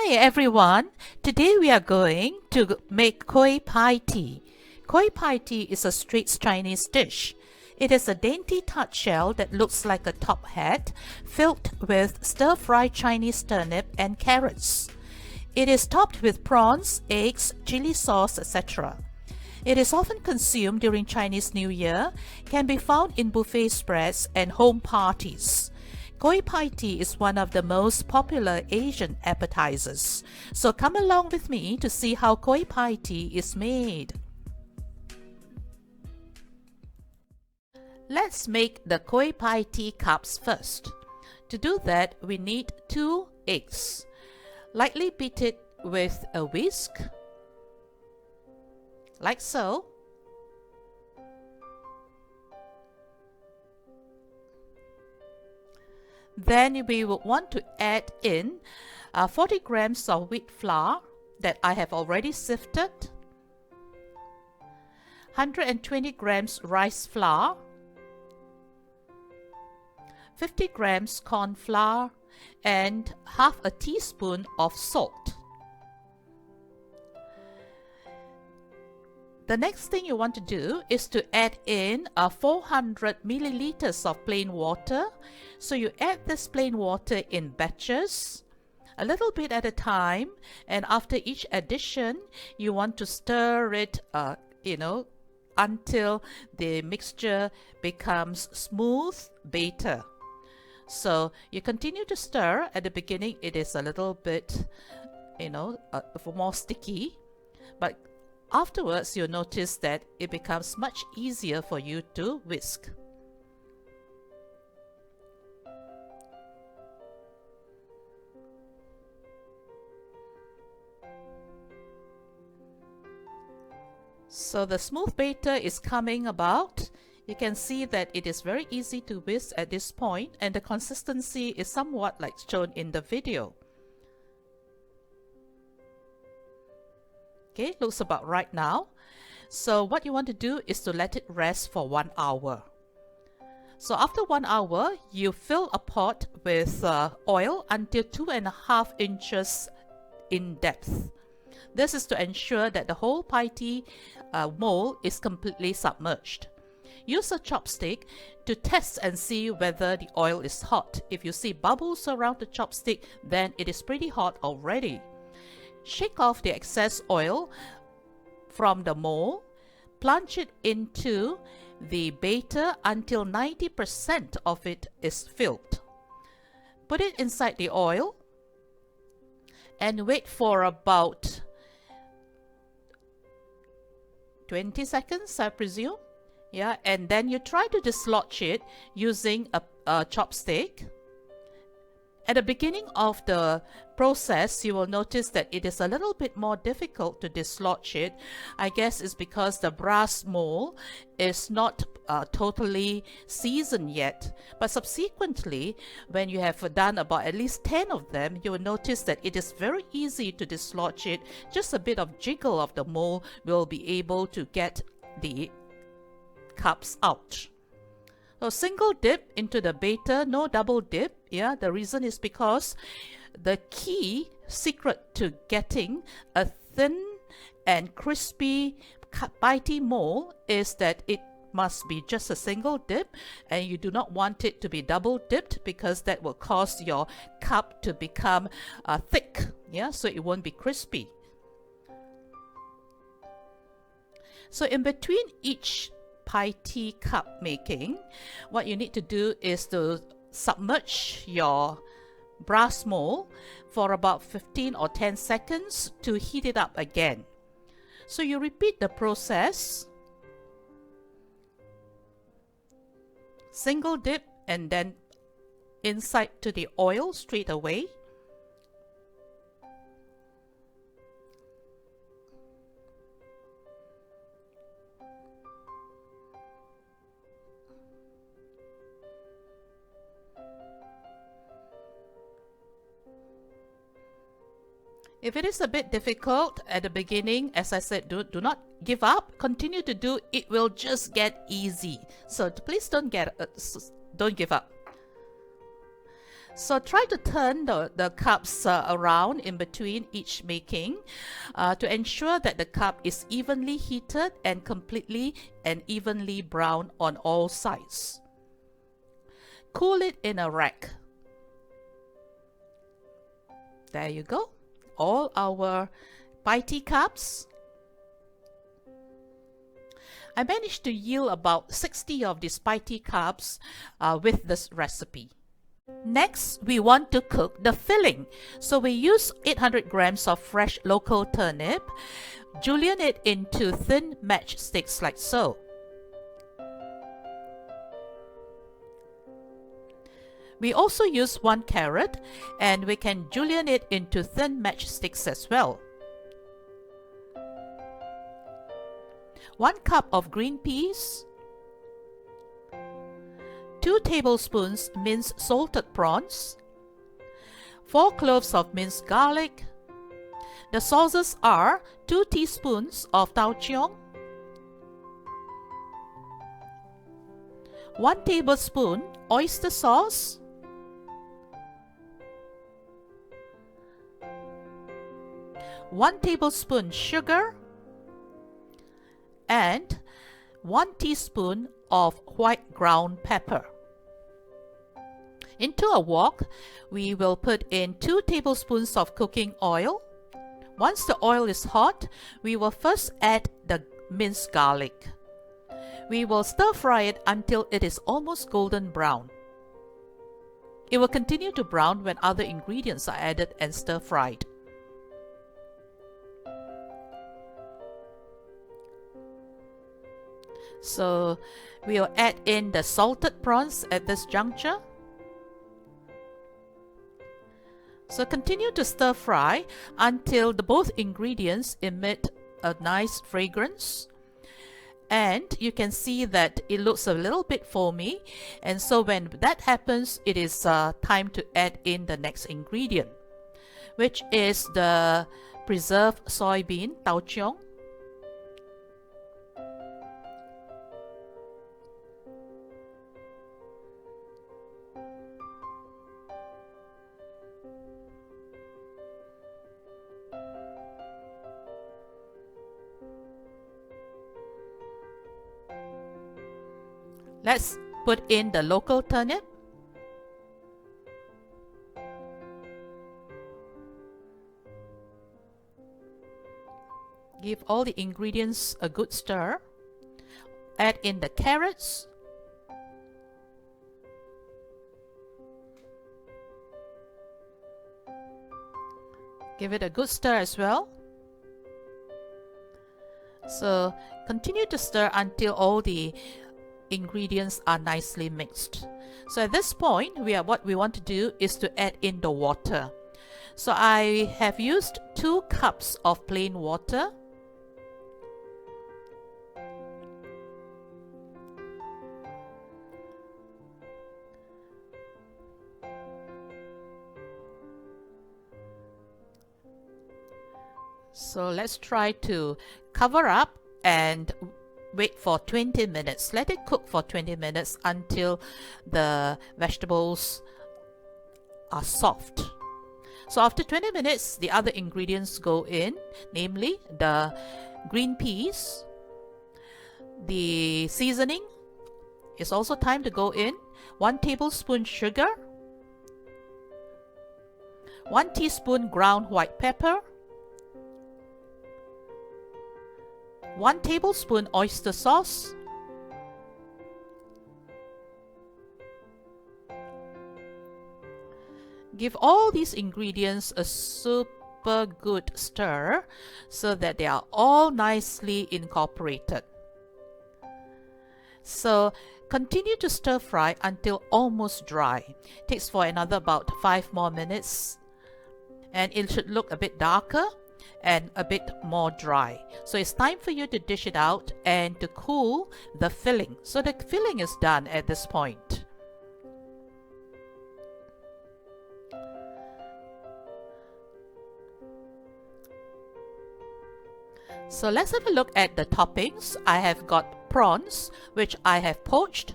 Hi everyone! Today we are going to make Kueh pie tea. Kueh pie tea is a street Chinese dish. It is a dainty tart shell that looks like a top hat filled with stir-fried Chinese turnip and carrots. It is topped with prawns, eggs, chili sauce, etc. It is often consumed during Chinese New Year, can be found in buffet spreads and home parties. Kueh pie tea is one of the most popular Asian appetizers, so come along with me to see how kueh pie tea is made. Let's make the kueh pie tea cups first. To do that, we need 2 eggs. Lightly beat it with a whisk, like so. Then we will want to add in 40 grams of wheat flour that I have already sifted, 120 grams rice flour, 50 grams corn flour, and half a teaspoon of salt. The next thing you want to do is to add in 400 milliliters of plain water. So you add this plain water in batches, a little bit at a time, and after each addition you want to stir it until the mixture becomes smooth batter. So you continue to stir. At the beginning it is a little bit more sticky, but afterwards you'll notice that it becomes much easier for you to whisk. So the smooth batter is coming about. You can see that it is very easy to whisk at this point, and the consistency is somewhat like shown in the video. Okay, looks about right now. So what you want to do is to let it rest for 1 hour. So after 1 hour, you fill a pot with oil until 2.5 inches in depth. This is to ensure that the whole pie tea mold is completely submerged. Use a chopstick to test and see whether the oil is hot. If you see bubbles around the chopstick, then it is pretty hot already. Shake off the excess oil from the mold. Plunge it into the batter until 90% of it is filled. Put it inside the oil and wait for about 20 seconds, I presume. Yeah, and then you try to dislodge it using a chopstick. At the beginning of the process, you will notice that it is a little bit more difficult to dislodge it. I guess it's because the brass mold is not totally seasoned yet. But subsequently, when you have done about at least 10 of them, you will notice that it is very easy to dislodge it. Just a bit of jiggle of the mold will be able to get the cups out. So single dip into the batter, no double dip. Yeah, the reason is because the key secret to getting a thin and crispy pie tea mold is that it must be just a single dip, and you do not want it to be double dipped because that will cause your cup to become thick. Yeah, so it won't be crispy. So in between each pie tea cup making, what you need to do is to submerge your brass mold for about 15 or 10 seconds to heat it up again. So you repeat the process. Single dip and then inside to the oil straight away. If it is a bit difficult at the beginning, as I said, do not give up. Continue to do. It will just get easy. So please don't give up. So try to turn the cups around in between each making to ensure that the cup is evenly heated and completely and evenly brown on all sides. Cool it in a rack. There you go. All our Paiti cups. I managed to yield about 60 of these Paiti cups with this recipe. Next, we want to cook the filling. So we use 800 grams of fresh local turnip, julienne it into thin matchsticks like so. We also use 1 carrot, and we can julienne it into thin matchsticks as well. 1 cup of green peas, 2 tablespoons minced salted prawns, 4 cloves of minced garlic. The sauces are 2 teaspoons of taucheong, 1 tablespoon oyster sauce, 1 tablespoon sugar, and 1 teaspoon of white ground pepper. Into a wok, we will put in 2 tablespoons of cooking oil. Once the oil is hot, we will first add the minced garlic. We will stir fry it until it is almost golden brown. It will continue to brown when other ingredients are added and stir fried. So we'll add in the salted prawns at this juncture. So continue to stir fry until both ingredients emit a nice fragrance. And you can see that it looks a little bit foamy. And so when that happens, it is time to add in the next ingredient, which is the preserved soybean taucheong. Let's put in the local turnip. Give all the ingredients a good stir. Add in the carrots. Give it a good stir as well. So continue to stir until all the ingredients are nicely mixed. So at this point, what we want to do is to add in the water. So I have used 2 cups of plain water. So let's try to cover up and wait for 20 minutes. Let it cook for 20 minutes until the vegetables are soft. So after 20 minutes, the other ingredients go in, namely the green peas. The seasoning is also time to go in. 1 tablespoon sugar, 1 teaspoon ground white pepper, 1 tablespoon oyster sauce, give all these ingredients a super good stir so that they are all nicely incorporated. So continue to stir fry until almost dry. Takes for another about 5 more minutes, and it should look a bit darker and a bit more dry. So it's time for you to dish it out and to cool the filling. So the filling is done at this point. So let's have a look at the toppings. I have got prawns, which I have poached,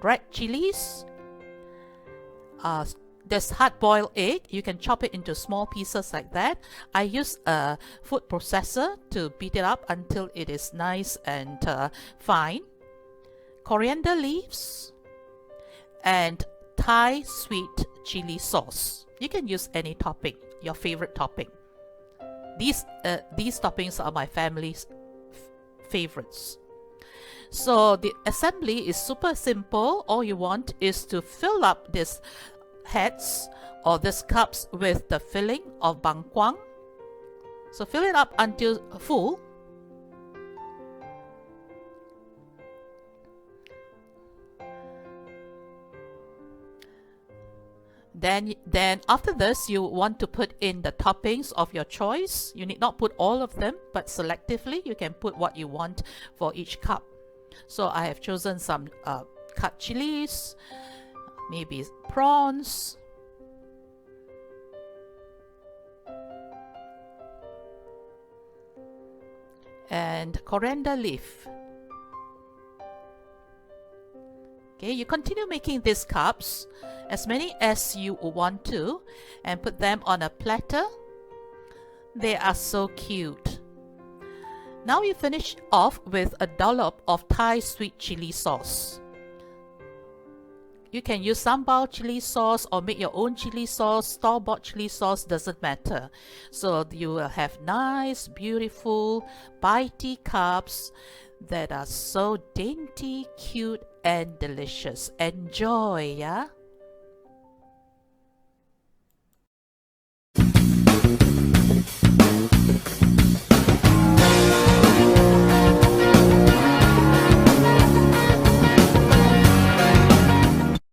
red chilies, this hard-boiled egg, you can chop it into small pieces like that. I use a food processor to beat it up until it is nice and fine. Coriander leaves and Thai sweet chili sauce. You can use any topping, your favorite topping. These toppings are my family's favorites. So the assembly is super simple. All you want is to fill up these heads or these cups with the filling of bangkuang. So fill it up until full. Then after this, you want to put in the toppings of your choice. You need not put all of them, but selectively you can put what you want for each cup. So I have chosen some cut chilies, maybe prawns, and coriander leaf. Okay, you continue making these cups, as many as you want to, and put them on a platter. They are so cute. Now you finish off with a dollop of Thai sweet chili sauce. You can use sambal chili sauce or make your own chili sauce. Store-bought chili sauce doesn't matter. So you will have nice, beautiful, bitey cups that are so dainty, cute, and delicious. Enjoy, yeah?